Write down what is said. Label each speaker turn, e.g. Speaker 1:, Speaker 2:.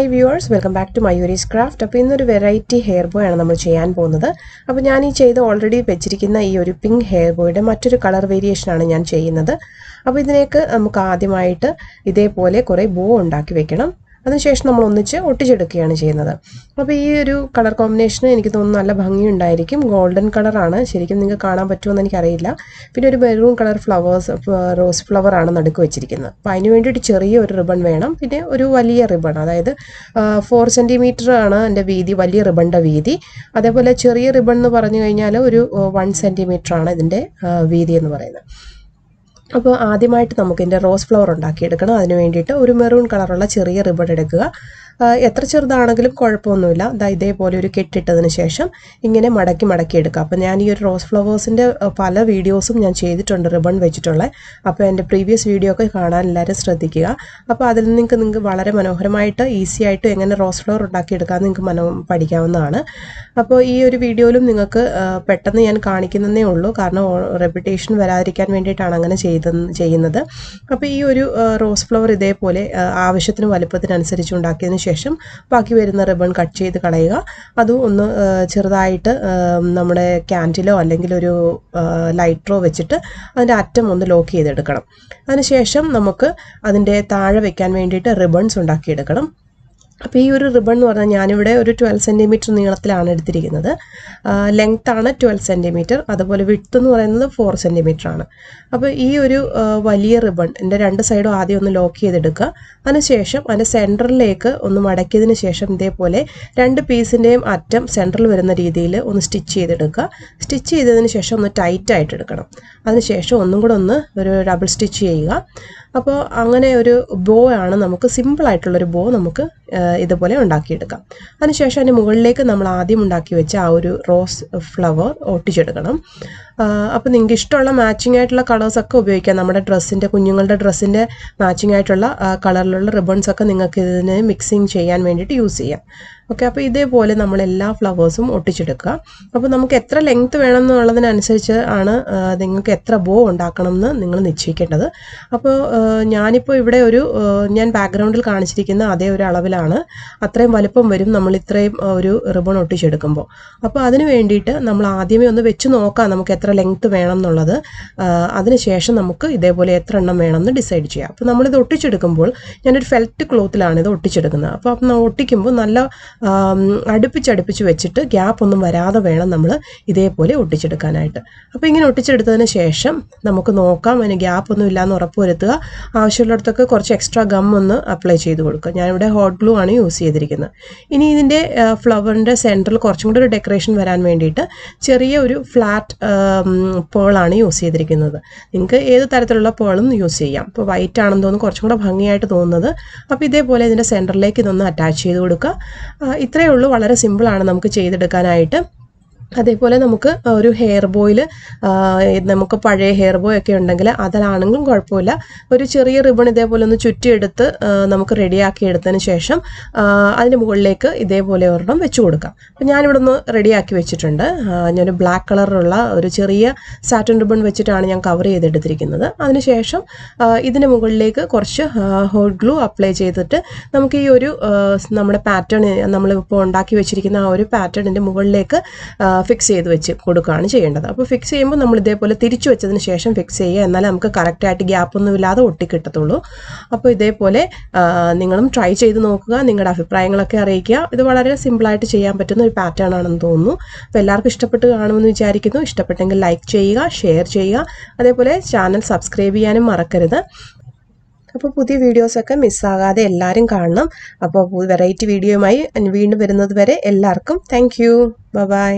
Speaker 1: Hi viewers, welcome back to Mayuri's Craft. അപ്പോൾ ഇന്നൊരു variety hair bow ആണ് നമ്മൾ ചെയ്യാൻ പോകുന്നത്. അപ്പോൾ ഞാൻ ഈ ചെയ്ത ഓൾറെഡി വെച്ചിരിക്കുന്ന ഈ ഒരു പിങ്ക് ഹെയർ ബോയുടെ മറ്റൊരു കളർ വേരിയേഷൻ ആണ് ഞാൻ ചെയ്യുന്നത്. അപ്പോൾ ഇതിലേക്ക് നമുക്ക് ആദ്യമായിട്ട് ഇതേപോലെ കുറേ ബോ ഉണ്ടാക്കി വെക്കണം. അതിനുശേഷം നമ്മൾ ഒന്നിച്ച് ഒട്ടിച്ചെടുക്കുകയാണ് ചെയ്യുന്നത്. അപ്പോൾ ഈ ഒരു കളർ കോമ്പിനേഷൻ എനിക്ക് തോന്നുന്നു നല്ല ഭംഗിയുണ്ടായിരിക്കും. ഗോൾഡൻ കളറാണ്, ശരിക്കും നിങ്ങൾക്ക് കാണാൻ പറ്റുമെന്ന് എനിക്കറിയില്ല. പിന്നെ ഒരു മെറൂൺ കളർ റോസ് ഫ്ലവർ ആണ് നടുക്ക് വെച്ചിരിക്കുന്നത്. അപ്പോൾ അതിന് വേണ്ടിയിട്ട് ചെറിയ ഒരു റിബൺ വേണം. പിന്നെ ഒരു വലിയ റിബൺ, അതായത് 4 സെൻറ്റിമീറ്റർ ആണ് എൻ്റെ വീതി, വലിയ റിബണിൻ്റെ വീതി. അതേപോലെ ചെറിയ റിബൺ എന്ന് പറഞ്ഞു കഴിഞ്ഞാൽ ഒരു 1 സെൻറ്റിമീറ്റർ ആണ് ഇതിൻ്റെ വീതി എന്ന് പറയുന്നത്. അപ്പോൾ ആദ്യമായിട്ട് നമുക്ക് ഇതിൻ്റെ റോസ് ഫ്ലവർ ഉണ്ടാക്കിയെടുക്കണം. അതിന് വേണ്ടിയിട്ട് ഒരു മെറൂൺ കളറുള്ള ചെറിയ റിബൺ എടുക്കുക. എത്ര ചെറുതാണെങ്കിലും കുഴപ്പമൊന്നുമില്ല. ഇതേപോലെ ഒരു കെട്ടിട്ടതിന് ശേഷം ഇങ്ങനെ മടക്കി എടുക്കുക. അപ്പോൾ ഞാൻ ഈ ഒരു റോസ് ഫ്ലവേഴ്സിൻ്റെ പല വീഡിയോസും ഞാൻ ചെയ്തിട്ടുണ്ട് റിബൺ വെച്ചിട്ടുള്ളത്. അപ്പോൾ എൻ്റെ പ്രീവിയസ് വീഡിയോ ഒക്കെ കാണാൻ എല്ലാവരും ശ്രദ്ധിക്കുക. അപ്പോൾ അതിൽ നിങ്ങൾക്ക് വളരെ മനോഹരമായിട്ട് ഈസി ആയിട്ട് എങ്ങനെ റോസ് ഫ്ലവർ ഉണ്ടാക്കിയെടുക്കാമെന്ന് നിങ്ങൾക്ക് പഠിക്കാവുന്നതാണ്. അപ്പോൾ ഈ ഒരു വീഡിയോയിലും നിങ്ങൾക്ക് പെട്ടെന്ന് ഞാൻ കാണിക്കുന്നതേ ഉള്ളൂ, കാരണം റെപ്യൂട്ടേഷൻ വരാതിരിക്കാൻ വേണ്ടിയിട്ടാണ് അങ്ങനെ ചെയ്യുന്നത്. അപ്പോൾ ഈ ഒരു റോസ് ഫ്ലവർ ഇതേപോലെ ആവശ്യത്തിന് വലുപ്പത്തിനനുസരിച്ച് ഉണ്ടാക്കിയതിന് ശേഷം ബാക്കി വരുന്ന റിബൺ കട്ട് ചെയ്ത് കളയുക. അതും ഒന്ന് ചെറുതായിട്ട് നമ്മുടെ ക്യാൻഡിലോ അല്ലെങ്കിൽ ഒരു ലൈറ്ററോ വെച്ചിട്ട് അതിൻ്റെ അറ്റം ഒന്ന് ലോക്ക് ചെയ്തെടുക്കണം. അതിനുശേഷം നമുക്ക് അതിൻ്റെ താഴെ വെക്കാൻ വേണ്ടിയിട്ട് റിബൺസ് ഉണ്ടാക്കിയെടുക്കണം. അപ്പോൾ ഈ ഒരു റിബൺ എന്ന് പറഞ്ഞാൽ ഞാനിവിടെ ഒരു 12 സെൻറ്റിമീറ്റർ നീളത്തിലാണ് എടുത്തിരിക്കുന്നത്. ലെങ്ത്താണ് 12 സെൻറ്റിമീറ്റർ, അതുപോലെ വിഡ്ത്ത് എന്ന് പറയുന്നത് 4 സെൻറ്റിമീറ്റർ ആണ്. അപ്പോൾ ഈ ഒരു വലിയ റിബൺ എൻ്റെ 2 സൈഡും ആദ്യം ഒന്ന് ലോക്ക് ചെയ്തെടുക്കുക. അതിനുശേഷം അതിൻ്റെ സെൻറ്ററിലേക്ക് ഒന്ന് മടക്കിയതിന് ശേഷം ഇതേപോലെ 2 പീസിൻ്റെയും അറ്റം സെൻറ്ററിൽ വരുന്ന രീതിയിൽ ഒന്ന് സ്റ്റിച്ച് ചെയ്തെടുക്കുക. സ്റ്റിച്ച് ചെയ്തതിന് ശേഷം ഒന്ന് ടൈറ്റായിട്ട് എടുക്കണം. അതിനുശേഷം ഒന്നും കൂടെ ഒന്ന് ഒരു ഡബിൾ സ്റ്റിച്ച് ചെയ്യുക. അപ്പോൾ അങ്ങനെ ഒരു ബോ ആണ്, നമുക്ക് സിമ്പിളായിട്ടുള്ളൊരു ബോ നമുക്ക് ഇതുപോലെ ഉണ്ടാക്കിയെടുക്കാം. അതിനുശേഷം അതിന് മുകളിലേക്ക് നമ്മൾ ആദ്യം ഉണ്ടാക്കി വെച്ച ആ ഒരു റോസ് ഫ്ലവർ ഒട്ടിച്ചെടുക്കണം. അപ്പോൾ നിങ്ങൾക്ക് ഇഷ്ടമുള്ള മാച്ചിങ് ആയിട്ടുള്ള കളേഴ്സൊക്കെ ഉപയോഗിക്കാം. നമ്മുടെ ഡ്രസ്സിൻ്റെ, കുഞ്ഞുങ്ങളുടെ ഡ്രസ്സിൻ്റെ മാച്ചിങ് ആയിട്ടുള്ള കളറിലുള്ള റിബൺസൊക്കെ നിങ്ങൾക്ക് ഇതിന് മിക്സിങ് ചെയ്യാൻ വേണ്ടിയിട്ട് യൂസ് ചെയ്യാം. ഓക്കെ, അപ്പോൾ ഇതേപോലെ നമ്മൾ എല്ലാ ഫ്ലവേഴ്സും ഒട്ടിച്ചെടുക്കുക. അപ്പോൾ നമുക്ക് എത്ര ലെങ്ത്ത് വേണം എന്നുള്ളതിനനുസരിച്ച് ആണ് നിങ്ങൾക്ക് എത്ര ബോ ഉണ്ടാക്കണം എന്ന് നിങ്ങൾ നിശ്ചയിക്കേണ്ടത്. അപ്പോൾ ഞാനിപ്പോൾ ഇവിടെ ഞാൻ ബാക്ക്ഗ്രൗണ്ടിൽ കാണിച്ചിരിക്കുന്ന അതേ ഒരു അളവിലാണ്, അത്രയും വലുപ്പം വരും നമ്മൾ ഇത്രയും ഒരു റിബൺ ഒട്ടിച്ചെടുക്കുമ്പോൾ. അപ്പോൾ അതിന് വേണ്ടിയിട്ട് നമ്മൾ ആദ്യമേ ഒന്ന് വെച്ച് നോക്കാം നമുക്ക് എത്ര ലെങ്ത്ത് വേണം എന്നുള്ളത്. അതിനുശേഷം നമുക്ക് ഇതേപോലെ എത്ര എണ്ണം വേണമെന്ന് ഡിസൈഡ് ചെയ്യാം. അപ്പോൾ നമ്മളിത് ഒട്ടിച്ചെടുക്കുമ്പോൾ ഞാനൊരു ഫെൽറ്റ് ക്ലോത്തിലാണ് ഇത് ഒട്ടിച്ചെടുക്കുന്നത്. അപ്പോൾ ഒട്ടിക്കുമ്പോൾ നല്ല അടുപ്പിച്ച് വെച്ചിട്ട് ഗ്യാപ്പ് ഒന്നും വരാതെ വേണം നമ്മൾ ഇതേപോലെ ഒട്ടിച്ചെടുക്കാനായിട്ട്. അപ്പോൾ ഇങ്ങനെ ഒട്ടിച്ചെടുത്തതിന് ശേഷം നമുക്ക് നോക്കാം അതിന് ഗ്യാപ്പ് ഒന്നും ഇല്ലയെന്ന് ഉറപ്പ് വരുത്തുക. ആവശ്യമുള്ളിടത്തൊക്കെ കുറച്ച് എക്സ്ട്രാ ഗം ഒന്ന് അപ്ലൈ ചെയ്ത് കൊടുക്കുക. ഞാനിവിടെ ഹോട്ട് ഗ്ലൂ ആണ് യൂസ് ചെയ്തിരിക്കുന്നത്. ഇനി ഇതിൻ്റെ ഫ്ലവറിൻ്റെ സെൻറ്ററിൽ കുറച്ചും കൂടി ഒരു ഡെക്കറേഷൻ വരാൻ വേണ്ടിയിട്ട് ചെറിയ ഒരു ഫ്ലാറ്റ് പേളാണ് യൂസ് ചെയ്തിരിക്കുന്നത്. നിങ്ങൾക്ക് ഏത് തരത്തിലുള്ള പേളും യൂസ് ചെയ്യാം. ഇപ്പോൾ വൈറ്റ് ആണെന്ന് തോന്നുന്നു കുറച്ചും കൂടെ ഭംഗിയായിട്ട് തോന്നുന്നത്. അപ്പോൾ ഇതേപോലെ ഇതിൻ്റെ സെൻറ്ററിലേക്ക് ഇതൊന്ന് അറ്റാച്ച് ചെയ്ത് കൊടുക്കുക. ഇത്രയേ ഉള്ളൂ, വളരെ സിമ്പിളാണ് നമുക്ക് ചെയ്തെടുക്കാനായിട്ട്. അതേപോലെ നമുക്ക് ഒരു ഹെയർ ബോയിൽ നമുക്ക് പഴയ ഹെയർ ബോയ് ഒക്കെ ഉണ്ടെങ്കിൽ അതിലാണെങ്കിലും കുഴപ്പമില്ല, ഒരു ചെറിയ റിബൺ ഇതേപോലെ ഒന്ന് ചുറ്റിയെടുത്ത് നമുക്ക് റെഡിയാക്കി എടുത്തതിന് ശേഷം അതിൻ്റെ മുകളിലേക്ക് ഇതേപോലെ ഒരെണ്ണം വെച്ച് കൊടുക്കാം. അപ്പോൾ ഞാനിവിടെ ഒന്ന് റെഡിയാക്കി വെച്ചിട്ടുണ്ട്. ഞാനൊരു ബ്ലാക്ക് കളറുള്ള ഒരു ചെറിയ സാറ്റിൻ റിബൺ വെച്ചിട്ടാണ് ഞാൻ കവർ ചെയ്തെടുത്തിരിക്കുന്നത്. അതിനുശേഷം ഇതിന് മുകളിലേക്ക് കുറച്ച് ഹോട്ട് ഗ്ലൂ അപ്ലൈ ചെയ്തിട്ട് നമുക്ക് ഈ ഒരു നമ്മുടെ പാറ്റേൺ നമ്മളിപ്പോൾ ഉണ്ടാക്കി വെച്ചിരിക്കുന്ന ആ ഒരു പാറ്റേണിൻ്റെ മുകളിലേക്ക് ഫിക്സ് ചെയ്ത് വെച്ച് കൊടുക്കുകയാണ് ചെയ്യേണ്ടത്. അപ്പോൾ ഫിക്സ് ചെയ്യുമ്പോൾ നമ്മൾ ഇതേപോലെ തിരിച്ചു വെച്ചതിന് ശേഷം ഫിക്സ് ചെയ്യുക, എന്നാലേ നമുക്ക് കറക്റ്റായിട്ട് ഗ്യാപ്പൊന്നും ഇല്ലാതെ ഒട്ടിക്കിട്ടത്തുള്ളൂ. അപ്പോൾ ഇതേപോലെ നിങ്ങളും ട്രൈ ചെയ്ത് നോക്കുക, നിങ്ങളുടെ അഭിപ്രായങ്ങളൊക്കെ അറിയിക്കുക. ഇത് വളരെ സിമ്പിളായിട്ട് ചെയ്യാൻ പറ്റുന്ന ഒരു പാറ്റേൺ ആണെന്ന് തോന്നുന്നു. അപ്പോൾ എല്ലാവർക്കും ഇഷ്ടപ്പെട്ട് കാണുമെന്ന് വിചാരിക്കുന്നു. ഇഷ്ടപ്പെട്ടെങ്കിൽ ലൈക്ക് ചെയ്യുക, ഷെയർ ചെയ്യുക, അതേപോലെ ചാനൽ സബ്സ്ക്രൈബ് ചെയ്യാനും മറക്കരുത്. അപ്പോൾ പുതിയ വീഡിയോസൊക്കെ മിസ്സാകാതെ എല്ലാവരും കാണണം. അപ്പോൾ വെറൈറ്റി വീഡിയോയുമായി വീണ്ടും വരുന്നത് വരെ എല്ലാവർക്കും താങ്ക് യു. ബൈ.